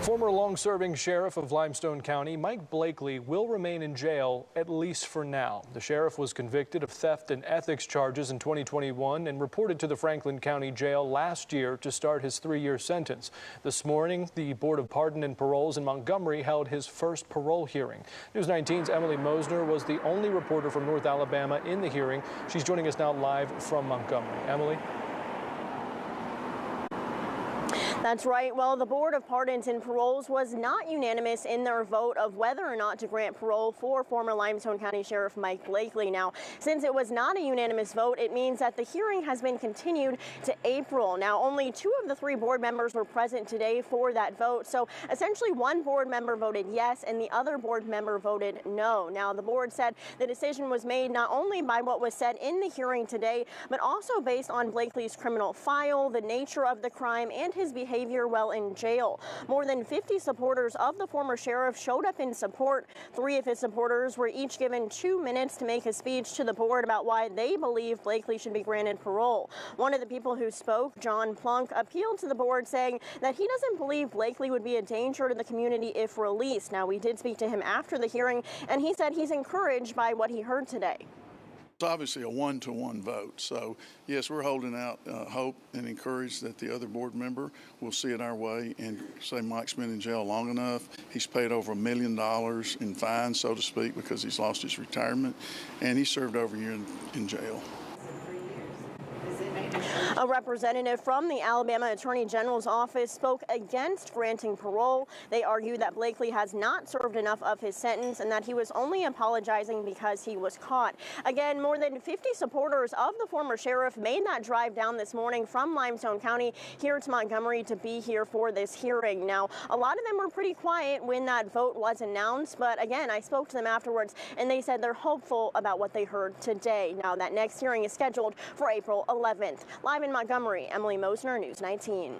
Former long-serving sheriff of Limestone County, Mike Blakely, will remain in jail, at least for now. The sheriff was convicted of theft and ethics charges in 2021 and reported to the Franklin County Jail last year to start his 3-year sentence. This morning, the Board of Pardon and Paroles in Montgomery held his first parole hearing. News 19's Emily Mosner was the only reporter from North Alabama in the hearing. She's joining us now live from Montgomery. Emily? That's right. Well, the Board of Pardons and Paroles was not unanimous in their vote of whether or not to grant parole for former Limestone County Sheriff Mike Blakely. Now, since it was not a unanimous vote, it means that the hearing has been continued to April. Now, only 2 of the 3 board members were present today for that vote. So essentially, 1 board member voted yes and the other board member voted no. Now, the board said the decision was made not only by what was said in the hearing today, but also based on Blakely's criminal file, the nature of the crime, and his behavior while in jail. More than 50 supporters of the former sheriff showed up in support. 3 of his supporters were each given 2 minutes to make a speech to the board about why they believe Blakely should be granted parole. One of the people who spoke, John Plunk, appealed to the board saying that he doesn't believe Blakely would be a danger to the community if released. Now, we did speak to him after the hearing, and he said he's encouraged by what he heard today. It's obviously a 1-to-1 vote. So, yes, we're holding out hope and encourage that the other board member will see it our way and say Mike's been in jail long enough. He's paid over $1 million in fines, so to speak, because he's lost his retirement, and he served over a year in jail. A representative from the Alabama Attorney General's office spoke against granting parole. They argue that Blakely has not served enough of his sentence and that he was only apologizing because he was caught. Again, more than 50 supporters of the former sheriff made that drive down this morning from Limestone County here to Montgomery to be here for this hearing. Now, a lot of them were pretty quiet when that vote was announced, but again, I spoke to them afterwards and they said they're hopeful about what they heard today. Now, that next hearing is scheduled for April 11th. Live in Montgomery, Emily Mosner, News 19.